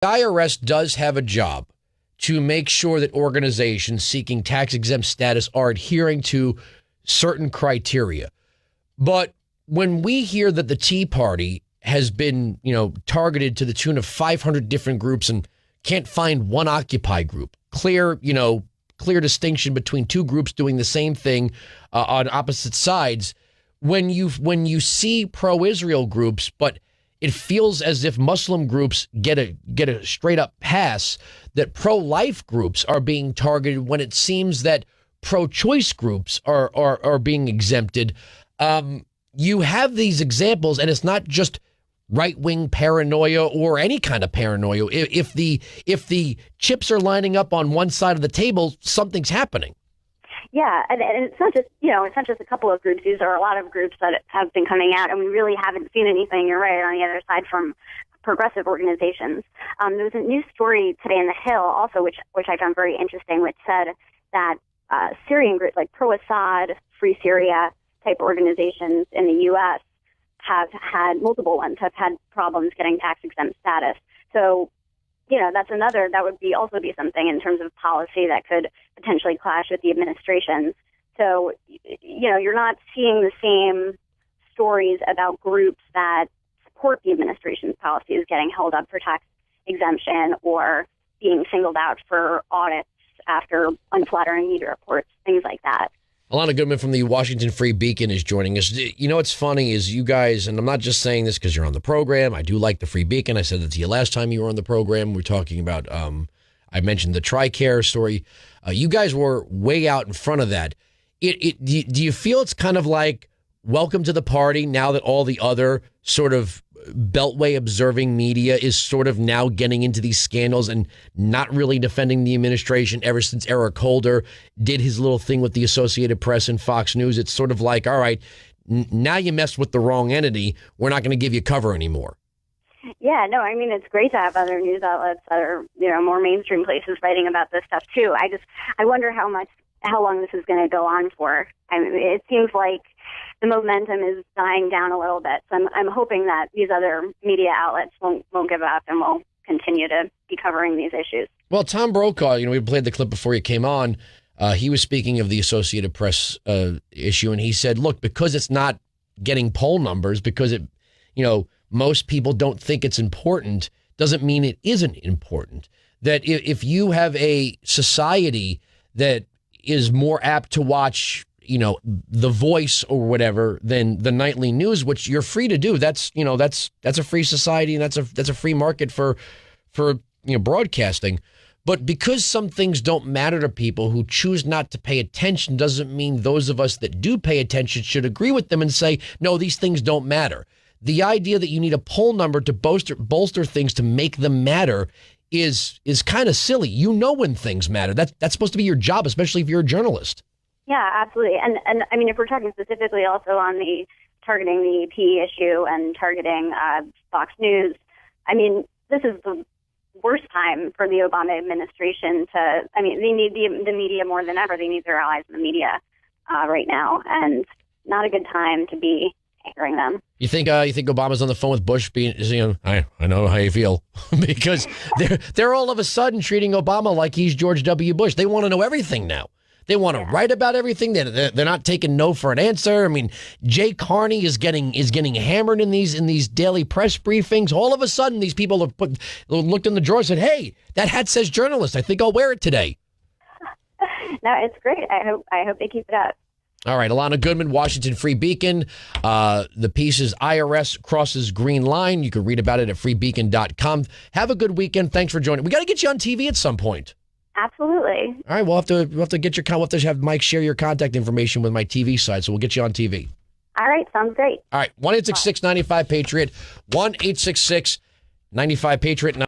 The IRS does have a job to make sure that organizations seeking tax-exempt status are adhering to certain criteria. But when we hear that the Tea Party has been, targeted to the tune of 500 different groups and can't find one Occupy group, clear distinction between two groups doing the same thing on opposite sides. When you see pro-Israel groups, but it feels as if Muslim groups get a straight up pass, that pro-life groups are being targeted when it seems that pro-choice groups are being exempted. You have these examples, and it's not just right-wing paranoia or any kind of paranoia. If the chips are lining up on one side of the table, something's happening. Yeah, and it's not just a couple of groups. These are a lot of groups that have been coming out, and we really haven't seen anything, you're right, on the other side from progressive organizations. There was a news story today in The Hill also, which I found very interesting, which said that Syrian groups like pro-Assad, Free Syria type organizations in the U.S. multiple ones have had problems getting tax-exempt status. So, that would also be something in terms of policy that could potentially clash with the administration. So, you're not seeing the same stories about groups that support the administration's policies getting held up for tax exemption or being singled out for audits after unflattering media reports, things like that. Alana Goodman from the Washington Free Beacon is joining us. What's funny is you guys, and I'm not just saying this because you're on the program. I do like the Free Beacon. I said that to you last time you were on the program. We're talking about, I mentioned the TRICARE story. You guys were way out in front of that. Do you feel it's kind of like welcome to the party now that all the other sort of Beltway observing media is sort of now getting into these scandals and not really defending the administration ever since Eric Holder did his little thing with the Associated Press and Fox News? It's sort of like, all right, now you messed with the wrong entity. We're not going to give you cover anymore. Yeah, no, I mean, it's great to have other news outlets that are, more mainstream places writing about this stuff too. I wonder how long this is going to go on for. I mean, it seems like the momentum is dying down a little bit. So I'm hoping that these other media outlets won't give up and will continue to be covering these issues. Well, Tom Brokaw, we played the clip before you came on. He was speaking of the Associated Press issue, and he said, look, because it's not getting poll numbers, because it, most people don't think it's important, doesn't mean it isn't important. That if you have a society that is more apt to watch The Voice or whatever than the nightly news, which you're free to do. That's a free society, and that's a free market for broadcasting. But because some things don't matter to people who choose not to pay attention, doesn't mean those of us that do pay attention should agree with them and say, no, these things don't matter. The idea that you need a poll number to bolster things to make them matter is kind of silly. When things matter. That's supposed to be your job, especially if you're a journalist. Yeah, absolutely. And I mean, if we're talking specifically also on the targeting the EP issue and targeting Fox News, I mean, this is the worst time for the Obama administration they need the media more than ever. They need their allies in the media right now, and not a good time to be angering them. You think Obama's on the phone with Bush being, I know how you feel, because they're all of a sudden treating Obama like he's George W. Bush. They want to know everything now. They want to write about everything. They're not taking no for an answer. I mean, Jay Carney is getting hammered in these daily press briefings. All of a sudden, these people have looked in the drawer and said, "Hey, that hat says journalist. I think I'll wear it today." No, it's great. I hope they keep it up. All right, Alana Goodman, Washington Free Beacon. The piece is IRS crosses green line. You can read about it at freebeacon.com. Have a good weekend. Thanks for joining. We got to get you on TV at some point. Absolutely. All right, we'll have to get your we'll have to have Mike share your contact information with my TV side, so we'll get you on TV. All right, sounds great. All right, 1-866-95-PATRIOT, 1-866-95-PATRIOT.